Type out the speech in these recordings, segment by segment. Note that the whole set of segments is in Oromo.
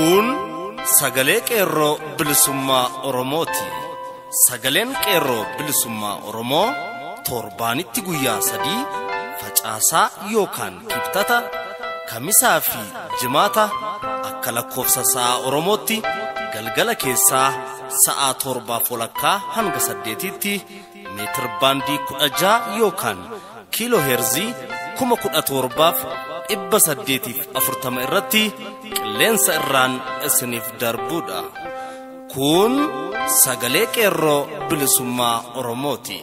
Kun sagalee qeerroo bilisummaa Oromooti. Sagaleen qeerroo bilisummaa Oromoo torbaanitti guyyaa 3 facaasaa yookaan kibxata kamisaa fi jimaata akka lakkoofsa sa'a Oromootti galgala keessaa sa'a 7:00 hanga 8tti meetir baandii 16 yookaan kiiloo heerzii 17,840 irratti qilleensa irraan isiniif darbuudha. Kun sagalee qeerroo bilisummaa Oromooti.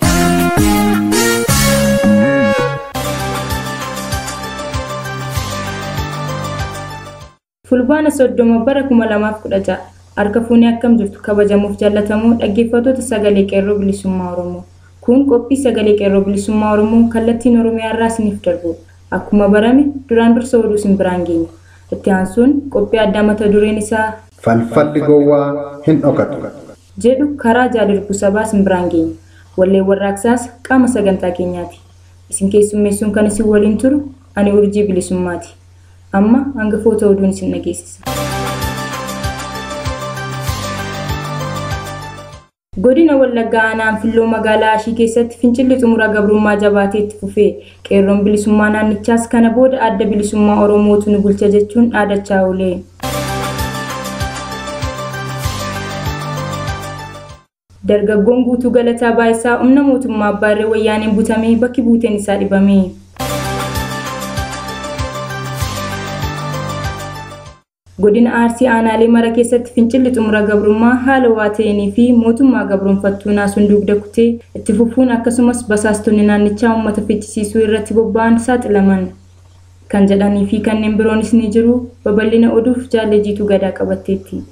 Fulbaana 30 bara 2016 harka fuunee akkam jirtu kabajamuuf jaallatamoo dhaggeeffattoota sagalee qeerroo bilisummaa Oromoo. Kun qophii sagalee qeerroo bilisummaa Oromoo kallattiin Oromiyaa irraa isiniif darbu. Akkuma barame duraan dursa oduu isin biraan geenya. Itti aansuun qophii addaa mata dureen isaa falfalli gowwaa hin dhokatu jedhu karaa jaalirbu sabaa isin biraan geenya. Wallee warraaqsaas qaama sagantaa keenyaati. Isin keessummeessuun kan isin waliin turu ani Urjii Bilisummaati. Amma hangafoota oduun isin dhageessisa. Godina Wallaggaa aanaa Anfilloo magaalaa Ashii keessatti fincilli xumura gabrummaa jabaatee itti fufee qeerroon bilisummaa naannichaas kana booda adda bilisummaa Oromootu nu bulcha jechuun dhaadachaa oolee. Dargaggoon Guutuu Galataa Baayisaa humna mootummaa Abbaarree Wayyaaneen butamee bakki buuteen isaa dhibame. Godina Arsii aanaalee mara keessatti fincilli xumura gabrummaa haala waa ta'anii fi mootummaa gabroonfattuu naasuun dugda kutee itti fufuun akkasumas basaastonni naannichaa uummata fichisiisuu irratti bobba'an saaxilaman kan jedhanii fi kanneen biroonis ni jiru. Babal'ina oduuf jaallejiitu gadaa qabatteetti.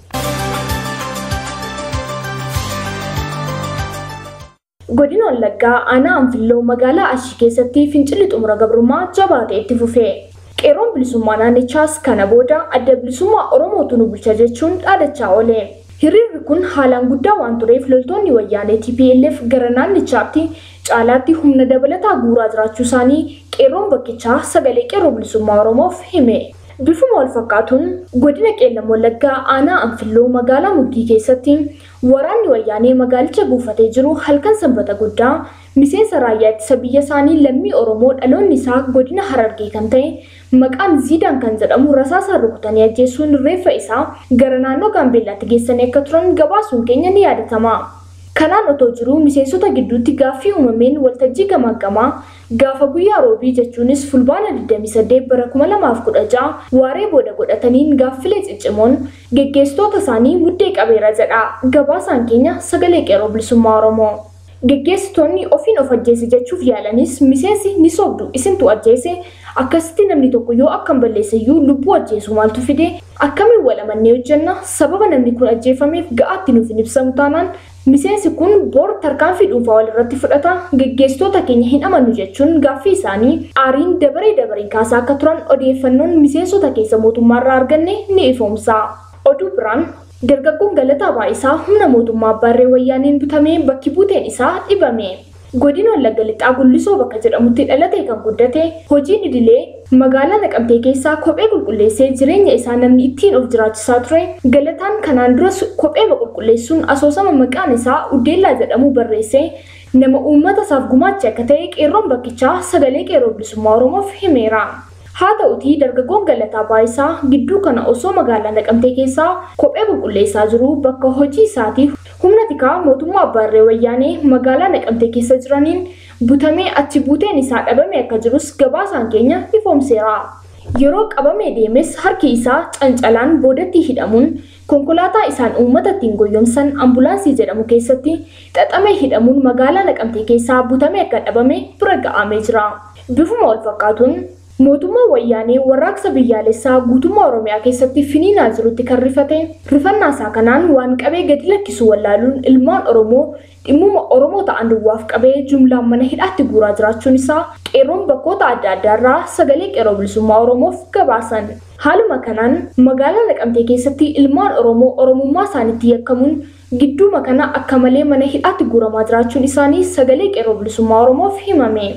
Godina Wallaggaa aanaa Anfilloo magaalaa Ashii keessatti fincilli xumura gabrummaa jabaatee itti fufee qeerroon bilisummaa naannichaas kana booda adda bilisummaa Oromootu nu bulcha jechuun dhaadachaa oolee. Hiriirri kun haalaan guddaa waan tureef loltoonni wayyaanee TPLF gara naannichaatti caalaatti humna dabalataa guuraa jiraachuu isaanii qeerroon bakkichaa sagalee qeerroo bilisummaa Oromoof hime. Bifuma wal fakkaatuun godina Qeellam Wallaggaa aanaa Anfilloo magaalaa Muggii keessatti waraanni wayyaanee magaalicha buufatee jiru halkan sanbata guddaa miseensa raayyaa ittisa biyya isaanii lammii Oromoo dhaloonni isaa godina Harargee kan ta'e maqaan Ziidaan kan jedhamu rasaasaan rukutanii ajjeesuun reeffa isaa gara naannoo Gaambeellaatti geessanii akka turan gabaasuun keenya ni yaadatama. Kanaan otoo jiru miseensota gidduutti gaaffii uumameen waltajjii gamaaggamaa gaafa guyyaa roobii jechuunis fulbaana 28 bara 2016 waaree booda godhataniin gaaffilee ciccimoon geggeessitoota isaanii muddee qabeera jedha gabaasaan keenya sagalee qeerroo bilisummaa Oromoo. Geggeessitoonni ofiin of ajjeese jechuuf yaalanis miseensi ni sobdu isintu ajjeese akkasitti namni tokko yoo akkam balleesseyyuu lubbuu ajjeesu maaltu fide akkamiin walamannee hojjenna sababa namni kun ajjeefameef ga'aatti nuuf hin ibsamu taanaan miseensi kun bor tarkaanfii dhuunfaa walirratti fudhata geggeessitoota keenya hin amannu jechuun gaaffii isaanii aariin dabaree kaasaa akka turan odeeffannoon miseensota keessa mootummaarraa arganne ni ifoomsa. Oduu biraan dargaggoon Galataa Baayisaa humna mootummaa Abbaarree Wayyaaneen butamee bakki buuteen isaa dhibame. Godina Wallagga Lixaa Gullisoo bakka jedhamutti dhalatee kan guddate hojiin idilee magaalaa Naqamtee keessaa kophee qulqulleessee jireenya isaa namni ittiin of jiraachisaa ture. Galataan kanaan dura kophee qulqulleessuun asoosama maqaan isaa Uddeellaa jedhamu barreessee nama uummata isaaf gumaache akka ta'e qeerroon bakkichaa sagalee qeerroo bilisummaa Oromoof himeera. Haa ta'utii dargaggoon Galataa Baayisaa gidduu kana osoo magaalaa Naqamtee keessaa kophee qulqulleessaa jiru bakka hojii isaatiif humna tikaa mootummaa Abbaarree Wayyaanee magaalaa Naqamtee keessa jiraniin butamee achi buuteen isaa dhabame akka jirus gabaasaan keenya ifoomseera. Yeroo qabamee deemes harki isaa cancalaan boodatti hidhamuun konkolaataa isaan uummata ittiin goyyomsan ambulaansii jedhamu keessatti xaxamee hidhamuun magaalaa Naqamtee keessaa butamee akka dhabame bira ga'amee jira. Bifuma wal fakkaatuun mootummaa wayyaanee warraaqsa biyyaalessaa guutummaa Oromiyaa keessatti finiinaa jirutti kan rifannaa isaa kanaan waan qabee gadi lakkisu wallaaluun ilmaan Oromoo dhimmuma Oromoo ta'an duwwaaf qabee jumlaan mana hidhaatti guuraa jiraachuun isaa qeerroon bakkoota adda addaarraa sagalee qeerroo bilisummaa Oromoof gabaasan. Haaluma kanaan magaalaa Naqamtee keessatti ilmaan Oromoo Oromummaa isaaniitti yakkamuun gidduuma kana akka malee mana hidhaatti guuramaa jiraachuun isaanii sagalee qeerroo bilisummaa Oromoof himame.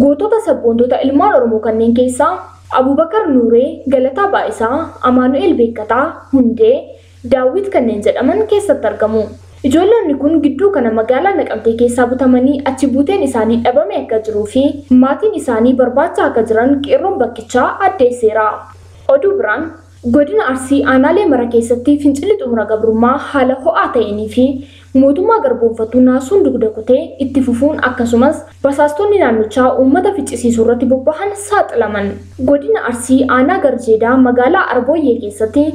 Gootota sabboontota ilmaan Oromoo kanneen keessaa Abubakar Nuuree, Galataa Baa'isaa, Amaanu'eel Beekataa, Hundee, Daawit kanneen jedhaman keessatti argamu. Ijoollonni kun gidduu kana magaalaa Naqamtee keessaa butamanii achi buuteen isaanii dhabame akka jiruu fi maatiin isaanii barbaacha akka jiran qeerroon bakkichaa addeesseera. Oduu biraan godina Arsii aanaalee mara keessatti fincilli xumura gabrummaa haala ho'aa ta'eenii fi mootummaa garboonfattuu naasuun dugda kutee itti fufuun akkasumas basaastonni naannichaa uummata ficcisiisuu irratti bobba'an saaxilaman. Godina Arsii aanaa Garjeedaa magaalaa Arbooyyee keessatti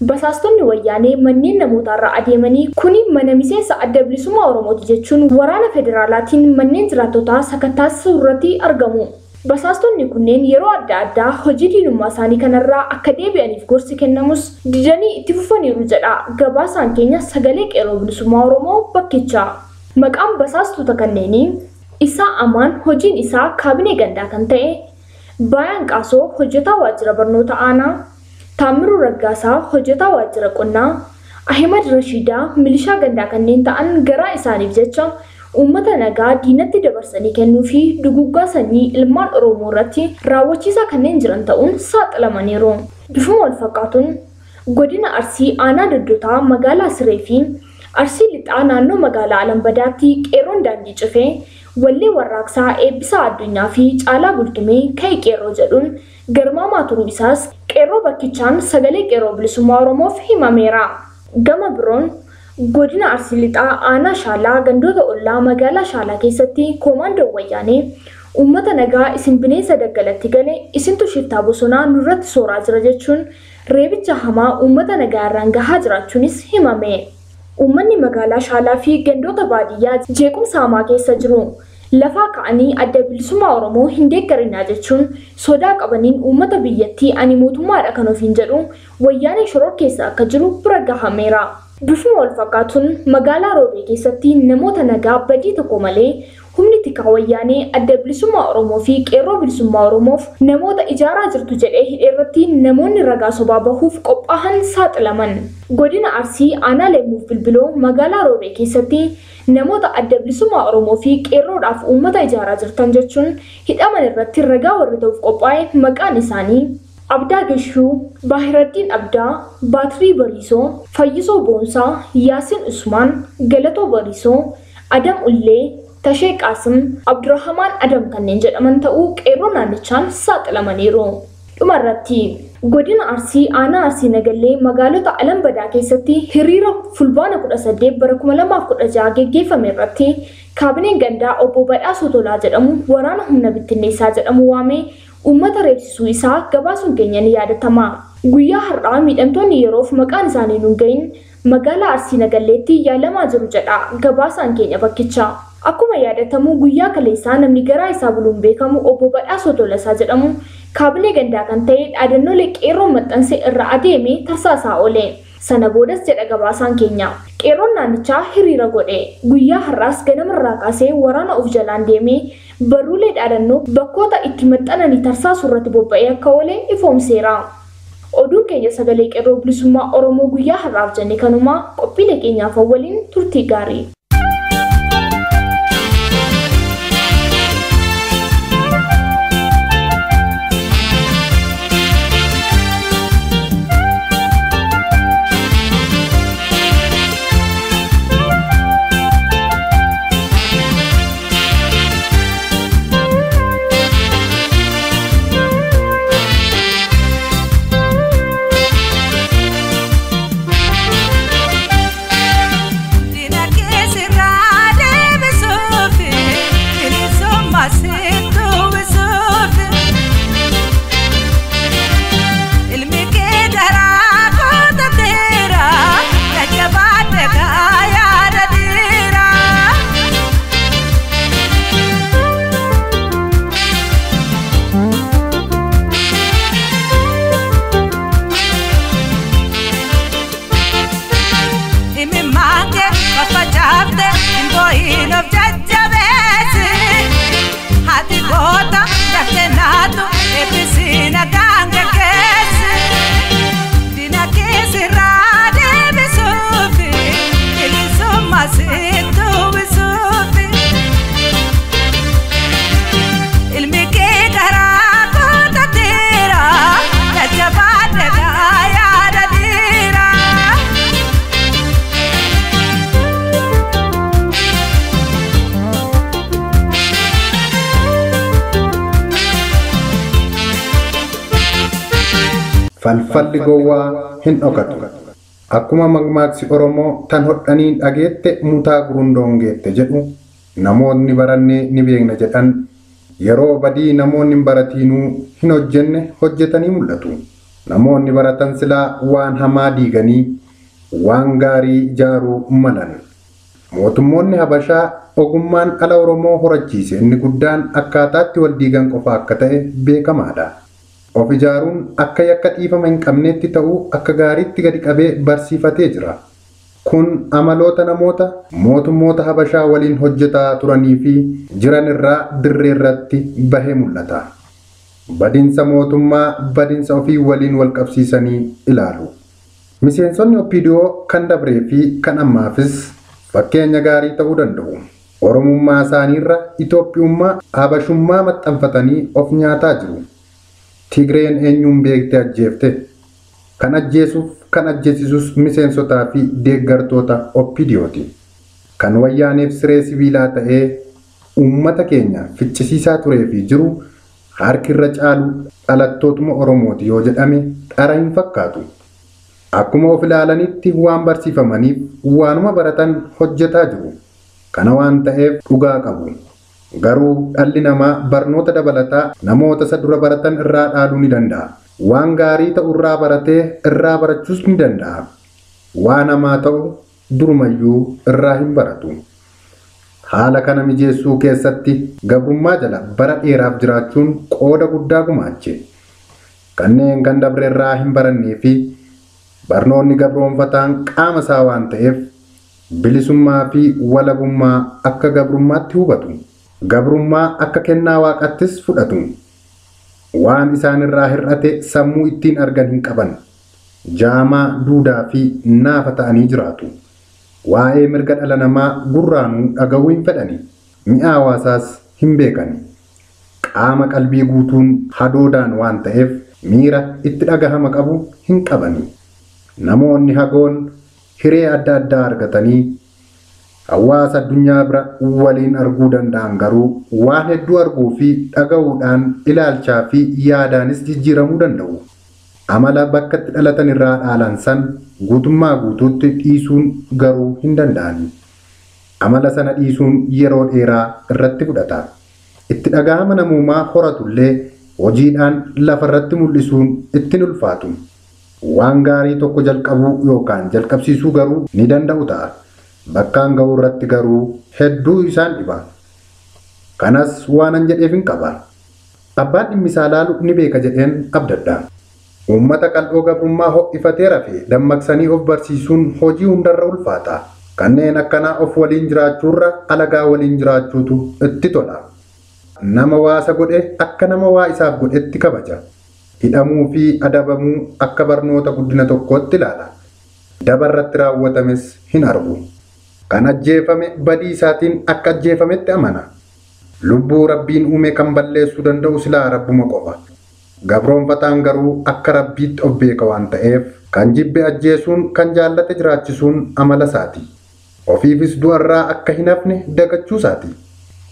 basaastonni wayyaanee manneen namootarraa adeemanii kuni mana miseensa adda bilisummaa Oromooti jechuun waraana federaalaatiin manneen jiraattotaa sakattaasisuu irratti argamu. Basaastonni kunneen yeroo adda addaa hojii diinummaa isaanii kanarraa akka deebi'aniif gorsi kennamus didanii itti fufaniiru jedha gabaasaan keenya sagalee qeerroo bilisummaa Oromoo bakkichaa. Maqaan basaastota kanneenii Isaa Amaan hojiin isaa kaabinee gandaa kan ta'e, Baayaan Qaasoo hojjetaa waajjira barnoota aanaa, Taamiruu Raggaasaa hojjetaa waajjira qonnaa, Ahimad Rashiidaa milishaa gandaa kanneen ta'an garaa isaaniif jecha uummata nagaa diinatti dabarsanii kennuu fi duguggaa sanyii ilmaan Oromoo irratti raawwachiisaa kanneen jiran ta'uun saaxilamaniiru. Bifuma wal fakkaatuun godina Arsii aanaa Doddotaa magaalaa Siree fi Arsii Lixaa naannoo magaalaa Alambadaatti qeerroon daandii cufee wallee warraaqsaa Eebbisaa Addunyaa fi Caalaa Bultumee ka'ii qeerroo jedhuun garmaamaa turuu isaas qeerroo bakkichaan sagalee qeerroo bilisummaa Oromoof himameera. Gama biroon godina Arsii Lixaa aanaa Shaalaa gandoota ollaa magaalaa Shaalaa keessatti koomaandoon wayyaanee uummata nagaa isin bineensa daggalatti gale isintu shiftaa bosonaa nurratti sooraa jira jechuun reebicha hamaa uummata nagaa irraan gahaa jiraachuunis himame. Uummanni magaalaa Shaalaa fi gandoota baadiyyaa jeequmsa hamaa keessa jiru. Lafaa ka'anii adda bilisummaa Oromoo hin deeggarinaa jechuun sodaa qabaniin uummata biyyattii ani mootummaadha kan ofiin jedhu wayyaanee shoror keessa akka jiru bira gahameera. Bifuma wal fakkaatuun magaalaa Roobee keessatti namoota nagaa badii tokko malee humni tikaa wayyaanee adda bilisummaa Oromoo fi qeerroo bilisummaa Oromoof namoota ijaaraa jirtu jedhee hidheerratti namoonni ragaa sobaa bahuuf qophaa'an saaxilaman. Godina Arsii aanaa Leemmuuf Bilbiloo magaalaa Roobee keessatti namoota adda bilisummaa Oromoo fi qeerroodhaaf uummata ijaaraa jirtan jechuun hidhaman irratti ragaa warri ta'uuf qophaa'e maqaan isaanii Abdaa Gashuu, Baahiraddin Abdaa, Baatirii Bariisoo, Fayyisoo Boonsaa, Yaasin Usmaan, Galatoo Bariisoo, Adam Ullee, Tashee Qaasim, Abdurrahamaan Adam kanneen jedhaman ta'uu qeerroo naannichaan saaxilamaniiru. Dhumarratti godina Arsii aanaa Arsii Nagallee magaalota Alambadaa keessatti hiriira fulbaana 18 bara 2016 geggeeffame irratti kaabineen gandaa obbo Badhaasoo Tolaa jedhamu waraana humna bittinneessaa jedhamu waamee uummata reebsisuu isaa gabaasuun keenya ni yaadatama. Guyyaa har'aa miidhamtoonni yeroof maqaan isaanii nuun gahin magaalaa Arsii Nagalleetti yaalamaa jiru jedha gabaasaan keenya bakkichaa. Akkuma yaadatamu guyyaa kaleessaa namni garaa isaa buluun beekamu obbo Badhaasoo Tolasaa jedhamu kaabinee gandaa kan ta'e dhaadannoolee qeerroon maxxanse irra adeemee tarsaasaa oole. Sana boodas jedha gabaasaan keenya. Qeerroon naannichaa hiriira godhe. Guyyaa har'aas ganamarraa kaasee waraana of jalaan deemee barruulee dhaadannoo bakkoota itti maxxananii tarsaasuu irratti bobba'ee akka oole ifoomseera. Oduun keenya sagalee qeerroo bilisummaa Oromoo guyyaa har'aaf jenne kanuma qophiilee keenyaaf waliin turtii gaarii. ilmi kee karaa kota teera falfalli gowwaa hin dhokatu. Akkuma mammaaksa Oromoo tan hodhaniin dhageette mutaa gurundoon geette jedhu namoonni barannee ni beekna jedhan yeroo badii namoonni hin baratiinuu hin hojjenne hojjetanii mul'atu. Namoonni baratan silaa waan hamaa diiganii waan gaarii ijaaruu malan. Mootummoonni Habashaa ogummaan ala Oromoo horachiise inni guddaan akkaataatti wal diigan qofa akka ta'e beekamaadha. Of ijaaruun akka yakka dhiifama hin qabneetti ta'uu akka gaariitti gadi qabee barsiifatee jira. Kun amaloota namoota mootummoota Habashaa waliin hojjetaa turanii fi jiran irraa dirree irratti bahee mul'ata. Badinsa mootummaa badinsa ofii waliin wal qabsiisanii ilaalu. Miseensonni OPDO kan dabree fi kan ammaafis fakkeenya gaarii ta'uu danda'u. Oromummaa isaaniirra Itoophiyummaa Habashummaa maxxanfatanii of nyaataa jiru. Tigreen eenyuun beekte ajjeefte? Kan ajjeesuuf kan ajjeesisus miseensotaa fi deeggartoota OPDOti. Kan wayyaaneef siree sibiilaa ta'ee uummata keenya ficcisiisaa turee fi jiru harki irra caalu dhalattootuma Oromooti yoo jedhame dhara hin fakkaatu. Akkuma of ilaalanitti waan barsiifamaniif waanuma baratan hojjetaa jiru. Kana waan ta'eef dhugaa qabu. Garuu dhalli namaa barnoota dabalataa namoota isa dura baratan irraa dhaaluu ni danda'a. Waan gaarii ta'u irraa baratee irraa barachuus ni danda'a. Waan hamaa ta'u durumayyuu irraa hin baratu. Haala kana mijeessuu keessatti gabrummaa jala bara dheeraaf jiraachuun qooda guddaa gumaache. Kanneen kan dabre irraa hin barannee fi barnoonni gabroonfataan qaama isaa waan ta'eef bilisummaa fi walabummaa akka gabrummaatti hubatu. Gabrummaa akka kennaa waaqattis fudhatu. Waan isaan irraa hir'ate sammuu ittiin argan hin qaban. Jaamaa, duudaa fi naafa ta'anii jiraatu. Waa'ee mirga dhala namaa gurraanuu dhaga'uu hin fedhani. Mi'a hawaasaas hin beekani. Qaama qalbii guutuun hadoodaan waan ta'eef miira itti dhagahama qabu hin qabani. Namoonni hagoon hiree adda addaa argatanii hawaasa addunyaa bira waliin arguu danda'an garuu waan hedduu arguu fi dhaga'uudhaan ilaalchaa fi yaadaanis jijjiiramuu danda'u. Amala bakka itti dhalatan irraa dhaalan san guutummaa guutuutti dhiisuun garuu hin danda'ani. Amala sana dhiisuun yeroo dheeraa irratti fudhata. Itti dhaga'ama namummaa horatullee hojiidhaan lafarratti mul'isuun ittiin ulfaatu. Waan gaarii tokko jalqabuu yookaan jalqabsiisuu garuu ni danda'u ta'a. Bakkaan ga'uu irratti garuu hedduu isaan dhiba. Kanas waanan jedheef hin qaba. Abbaan dhimmi isaa laalu ni beeka jedheen abdadha. Uummata qal'oo gabrummaa ho'ifatee rafee dammaqsanii of barsiisuun hojii hundarra ulfaata. Kanneen akkanaa of waliin jiraachuurra alagaa waliin jiraachuutu itti tola. Nama waasa godhe akka nama waa isaaf godhetti kabaja. Hidhamuu fi adabamuu akka barnoota guddina tokkootti ilaala. Dabarratti raawwatames hin argu. Kan ajjeefame badii isaatiin akka ajjeefametti amana. Lubbuu rabbiin uume kan balleessuu danda'u silaa rabbuma qofa. Gabroonfataan garuu akka rabbiitti of beeka waan ta'eef kan jibbe ajjeesuun kan jaallate jiraachisuun amala isaati. Ofiifis du'arraa akka hin hafne dagachuu isaati.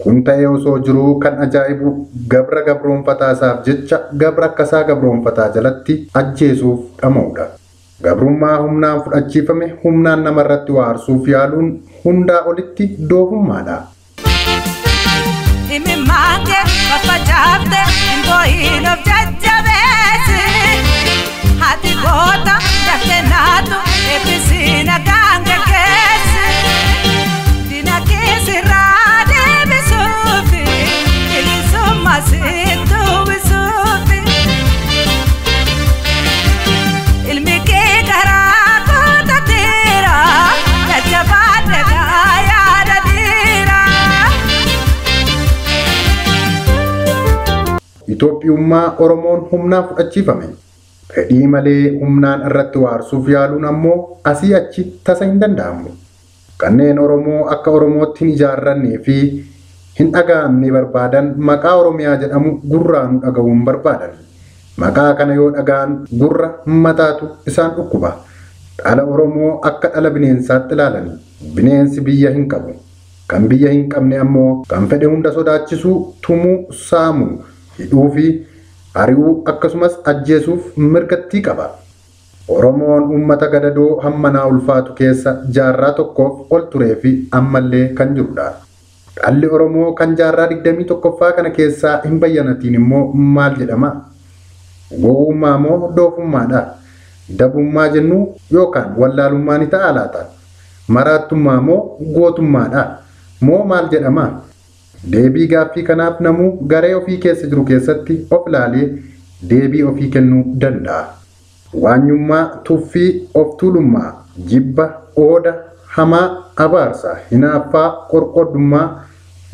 Kun ta'ee osoo jiruu kan ajaa'ibu gabra gabroonfataa isaaf jecha gabra akkasaa gabroonfataa jalatti ajjeesuuf dhama'udha. Gabrummaa humnaan fudhachiifame humnaan namarratti waarsuuf yaaluun hundaa olitti doofummaadha. Imimmaanke faffacafte intooyin of jajjabeessi hati goota dafte naatu eebbisiina gaanga keessi dina keessirraa deebisuufi bilisumma sitti uwwisuufi ilmi kee garaa guutateera jajjabaadde yaada dhiira. Itoophiyummaa Oromoon humnaan fudhachiifame. Fedhii malee humnaan irratti waarsuuf yaaluun ammoo asii achi tasa hin danda'amu. Kanneen Oromoo akka Oromootti hin ijaarrannee fi hin dhaga'amne barbaadan maqaa Oromiyaa jedhamu gurraan dhaga'uun barbaadan. Maqaa kana yoo dhaga'an gurra mataatu isaan dhukkuba. Dhala Oromoo akka dhala bineensaatti ilaalani. Bineensi biyya hin qabu. Kan biyya hin qabne ammoo kan fedhe hunda sodaachisuu, tumuu, saamuu, hidhuu fi ari'uu akkasumas ajjeesuuf mirgattii qaba. Oromoon uummata gadadoo hammanaa ulfaatu keessa jaarraa tokkoof ol turee fi ammallee kan jirudha. Dhalli Oromoo kan jaarraa 21ffaa kana keessaa hin bayyanatiin immoo maal jedhama? Gowwummaa moo doofummaadha? Dabummaa jennu yookaan wallaalummaa ni ta'a laata? Maraattummaa moo gootummaadha? Moo maal jedhama? Deebii gaaffii kanaaf namuu garee ofii keessa jiru keessatti of ilaalee deebii ofii kennuu danda'a. Waanyummaa, tuffii, of tuulummaa, jibba, ooda, hamaa, abaarsa, hinaaffaa, qorqoddummaa,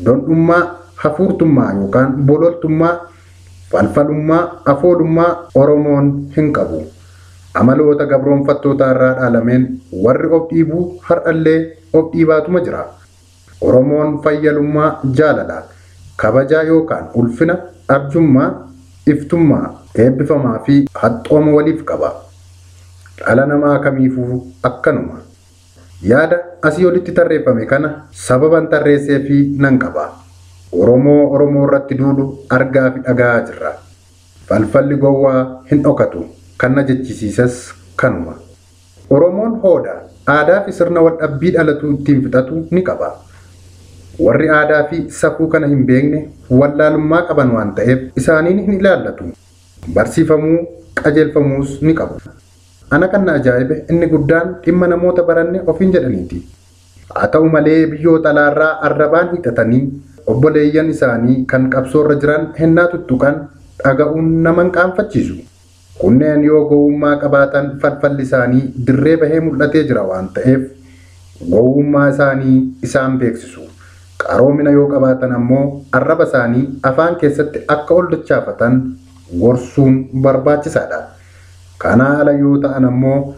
dondhummaa, hafuurtummaa yookaan bololtummaa, falfalummaa, afoolummaa Oromoon hin qabu. Amaloota gabroonfattoota irraa dhaalameen warri of dhiibuu har'allee of dhiibaatuma jira. Oromoon fayyalummaa jaalala, kabajaa yookaan ulfina, arjummaa, iftummaa, eebbifamaa fi haxxooma waliif qaba. Dhala namaa kamiifuu akkanuma. Yaada asii olitti tarreeffame kana sababan tarreessee fi nan qaba. Oromoo irratti duulu argaa fi dhagahaa jirra. Falfalli gowwaa hin dhokatu. Kan na jechisiisas kanuma. Oromoon hooda aadaa fi sirna waldhabbii dhalatu ittiin fixatu ni qaba. Warri aadaa fi safuu kana hin beekne wallaalummaa qaban waan ta'eef isaaniin hin ilaallatu. Barsiifamuu qajeelfamuus ni qabu. Ana kan na ajaa'ibe inni guddaan dhimma namoota baranne ofiin jedhaniiti. Haa ta'u malee biyyoota alaarraa arrabaan hidhatanii obboleeyyan isaanii kan qabsoorra jiran hennaa tuttuqan dhaga'uun nama hin qaanfachiisu. Kunneen yoo gowwummaa qabaatan falfalli isaanii dirree bahee mul'atee jira waan ta'eef gowwummaa isaanii isaan beeksisu. Qaroomina yoo qabaatan ammoo arraba isaanii afaan keessatti akka ol dachaafatan gorsuun barbaachisaadha. Kanaa ala yoo ta'an ammoo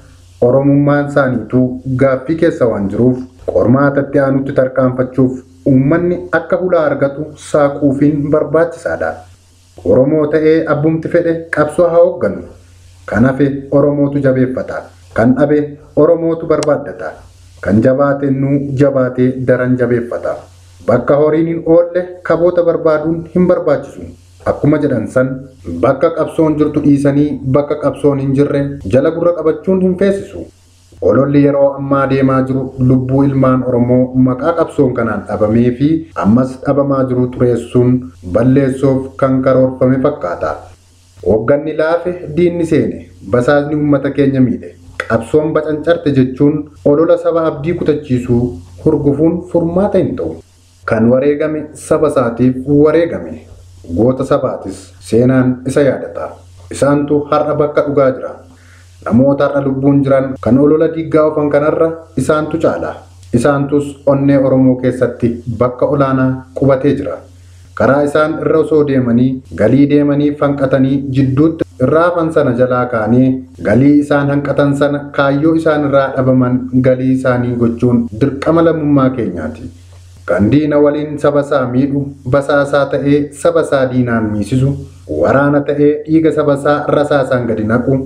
Oromummaan isaaniitu gaaffii keessa waan jiruuf qormaatatti aanutti tarkaanfachuuf uummanni akka hulaa argatu saaquufiin barbaachisaadha. Oromoo ta'ee abbumti fedhe qabsoo haa hoogganu. Kan hafe Oromootu jabeeffata. Kan dhabe Oromootu barbaaddata. Kan jabaatennuu jabaatee daran jabeeffata. Bakka horiin hin oolle kaboota barbaaduun hin barbaachisu. Akkuma jedhan san bakka qabsoon jirtu dhiisanii bakka qabsoon hin jirre jala gurra qabachuun hin feesisu. Ololli yeroo ammaa deemaa jiru lubbuu ilmaan Oromoo maqaa qabsoon kanaan dhabamee fi ammas dhabamaa jiru xureessuun balleessuuf kan karoorfame fakkaata. Hoogganni laafe diinni seene basaasni uummata keenya miidhe qabsoon bacancarte jechuun olola saba abdii kutachiisuu hurgufuun furmaata hin ta'u. Kan wareegame saba isaatiif wareegame goota sabaatis seenaan isa yaadata. Isaantu har'a bakka dhugaa jira. Namoota har'a lubbuun jiran kan olola diiggaa oofan kanarra isaantu caala. Isaantus onnee Oromoo keessatti bakka olaanaa qubatee jira. Karaa isaan irra osoo deemanii galii deemanii fanqatanii jidduutti irraa hafan sana jalaa kaanee galii isaan hanqatan sana kaayyoo isaan irraa dhabaman galii isaanii gochuun dirqama lammummaa keenyaati. Kan diina waliin saba isaa miidhu basaasaa ta'ee saba isaa diinaan miisisu waraana ta'ee dhiiga saba isaa rasaasaan gadi naqu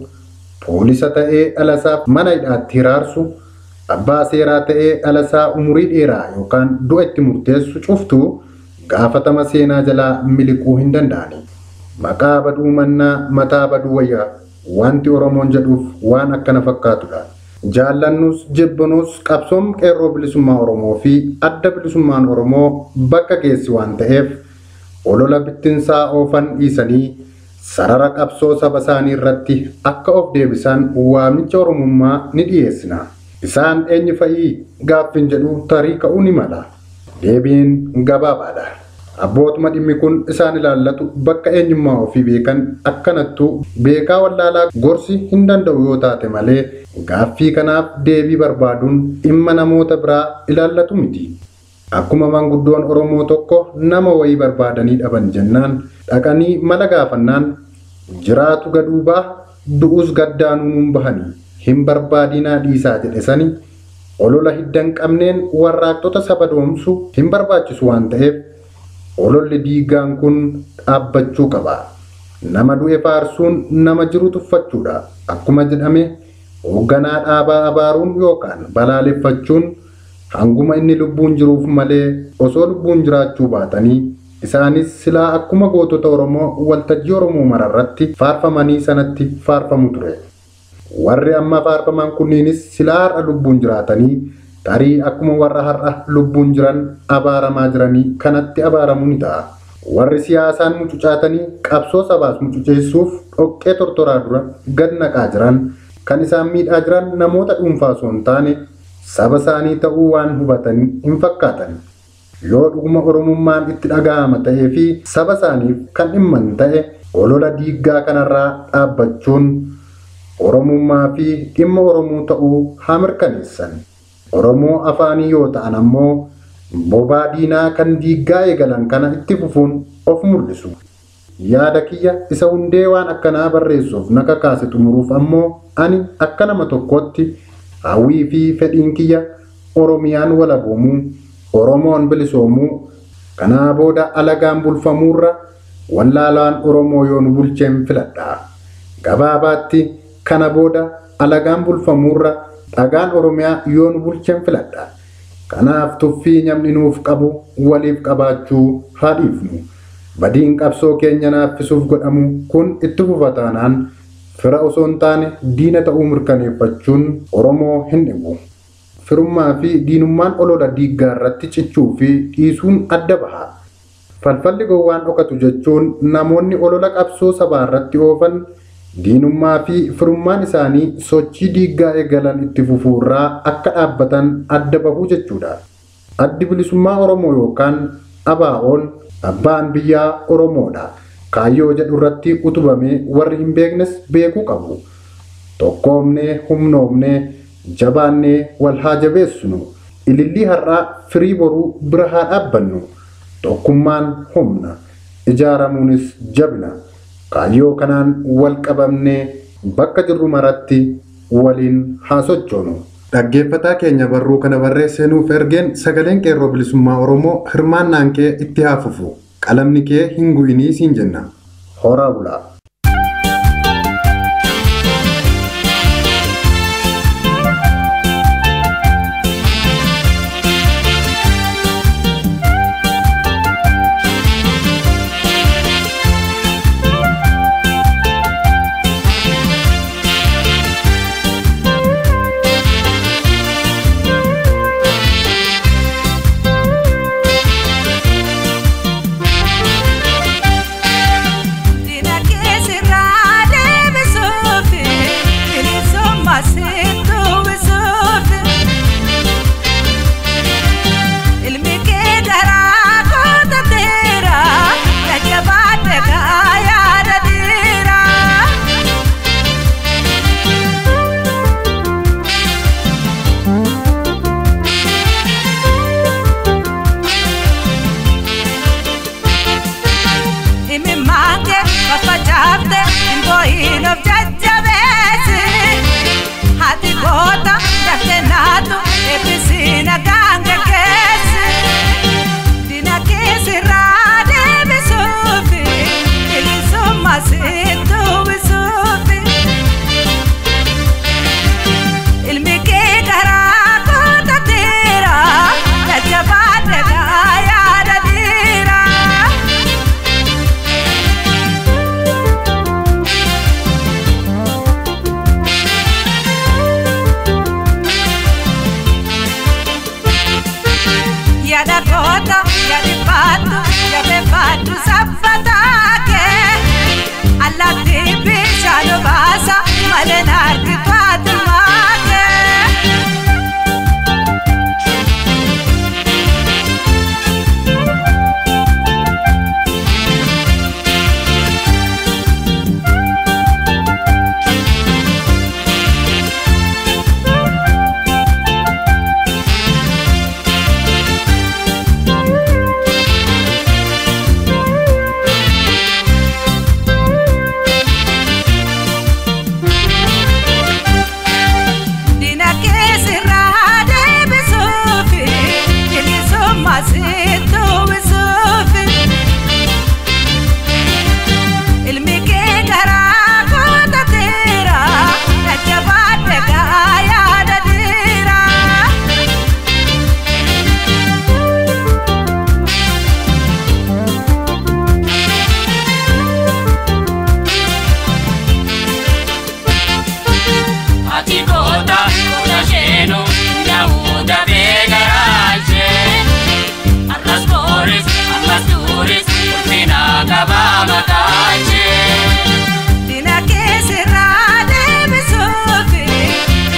poolisa ta'ee dhalasaaf mana hidhaatti hiraarsu abbaa seeraa ta'ee dhalasaa umurii dheeraa yookaan du'a itti murteessu cuftuu gaafatama seenaa jalaa miliquu hin danda'ani. Maqaa baduu mannaa mataa baduu wayyaa wanti Oromoon jedhuuf waan akkana fakkaatudha. Jaallannus jibbanus qabsoon qeerroo bilisummaa Oromoo fi adda bilisummaan Oromoo bakka geessi waan ta'eef olola bittinsaa oofan dhiisanii sarara qabsoo saba isaanii irratti akka of deebisan waamicha Oromummaa ni dhiyeessina. Isaan eenyu fa'ii gaaffiin jedhu tarii ka'uu ni mala. Deebiin gabaabaadha. Abbootuma dhimmi kun isaan ilaallatu bakka eenyummaa ofii beekan akkanattuu beekaa wallaalaa gorsi hin danda'u yoo taate malee gaaffii kanaaf deebii barbaaduun dhimma namoota biraa ilaallatu miti. Akkuma manguddoon Oromoo tokko nama wayii barbaadanii dhaban jennaan dhaqanii mala gaafannaan jiraatu gaduubaa du'us gaddaanuun bahanii hin barbaadinaa dhiisaa jedhe sani olola hiddan qabneen warraaqxota saba doomsu hin barbaachisu waan ta'eef ololli diigaan kun dhaabbachuu qaba. Nama du'e faarsuun nama jiru tuffachuudha. Akkuma jedhame hoogganaa dhaabaa abaaruun yookaan balaaleffachuun hanguma inni lubbuun jiruuf malee osoo lubbuun jiraachuu baatanii Isaanis silaa akkuma gootota Oromoo waltajjii Oromoo mararratti faarfamanii sanatti faarfamu ture. Warri amma faarfaman kunniinis silaa har'a lubbuun jiraatanii tarii akkuma warra har'a lubbuun jiran abaaramaa jiranii kanatti abaaramuu ni ta'a. Warri siyaasaan mucucaatanii qabsoo sabaas mucuceessuuf dhoqqee tortoraa dura gad naqaa jiran kan isaan miidhaa jiran namoota dhuunfaa osoo hin taane saba isaanii ta'uu waan hubatanii hin fakkaatan. Yoo dhuguma Oromummaan itti dhaga'ama ta'ee fi saba isaaniif kan dhimman ta'e olola diiggaa kanarraa dhaabbachuun Oromummaa fi dhimma Oromoo ta'uu haa mirkaneessan. Oromoo afaanii yoo ta'an ammoo bobaa diinaa kan diiggaa eegalan kana itti fufuun of mul'isu. Yaada kiyya isa hundee waan akkanaa barreessuuf na kakaase xumuruuf ammoo ani akka nama tokkootti hawwii fi fedhiin kiyya Oromiyaan walaboomuu, Oromoon bilisoomuu, kanaa booda alagaan bulfamuurra wallaalaan Oromoo yoo nu bulcheen filadha. Gabaabaatti kana booda alagaan bulfamuurra dhagaan Oromiyaa yoo nu bulcheen filadha. Kanaaf tuffii namni nuuf qabu waliif qabaachuu haa dhiifnu. Badiin qabsoo keenya naaffisuuf godhamu kun itti fufataanaan fira osoo hin taane diina ta'uu mirkaneeffachuun Oromoo hin dhibu. Firummaa fi diinummaan olola diiggaa irratti cichuu fi dhiisuun adda baha. Falfalli gowwaan dhokatu jechuun namoonni olola qabsoo sabaa irratti oofan diinummaa fi firummaan isaanii sochii diiggaa eegalan itti fufuurraa akka dhaabbatan adda bahuu jechuudha. Addi bilisummaa Oromoo yookaan ABO'n abbaan biyyaa Oromoodha. Kaayyoo jedhu irratti utubamee warri hin beeknes beekuu qabu. Tokkoomnee humnoomnee jabaannee wal haa jabeessinu. Ilillii har'aa firii boruu bira haa dhaabbannu. Tokkummaan humna, ijaaramuunis jabina. Kaayyoo kanaan wal qabamnee bakka jirru maratti waliin haa sochoonu. Dhaggeeffataa keenya barruu kana barreessee nuuf ergeen sagaleen qeerroo bilisummaa Oromoo hirmaannaan kee itti haa fufu. Qalamni kee hin gu'inii siin jenna. Horaa bulaa. Dinagdee makache dina kesirra de bisufi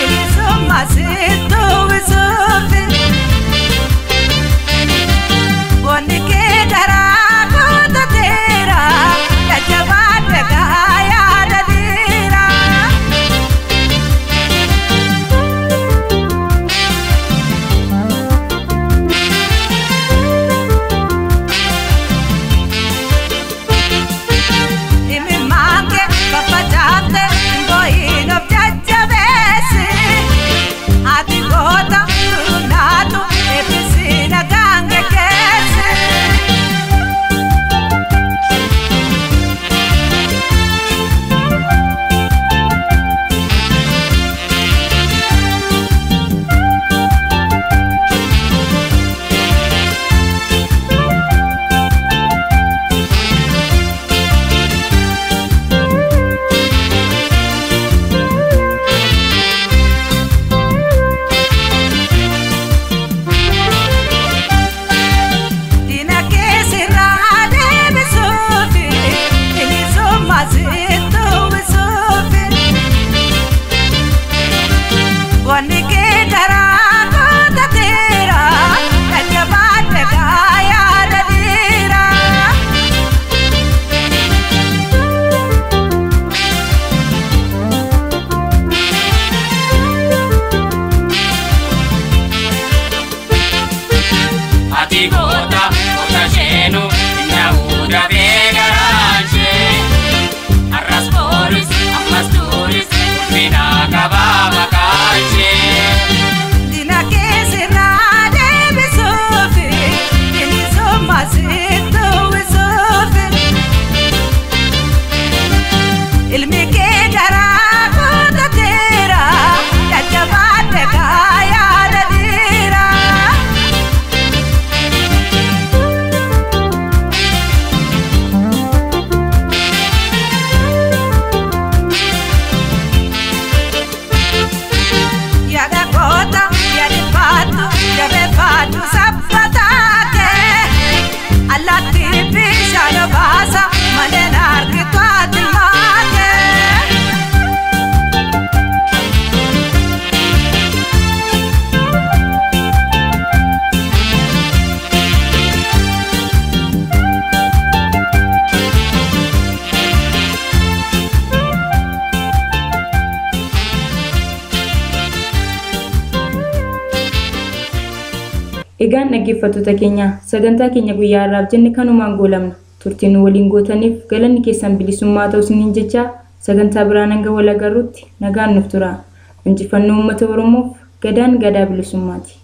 ilisoma sito bisufi woni ke dara kota tera kajabat gaya dadira Egaan dhaggeeffattoota keenya sagantaa keenya guyyaa har'aaf jenne kanumaan goolamna. Turtiin waliin gootaniif galanni keessan bilisummaa ta'u isiniin jecha sagantaa biraan hanga wal agarruutti nagaan nuuf tura. Injifannoo uummata Oromoof gadaan gadaa bilisummaati.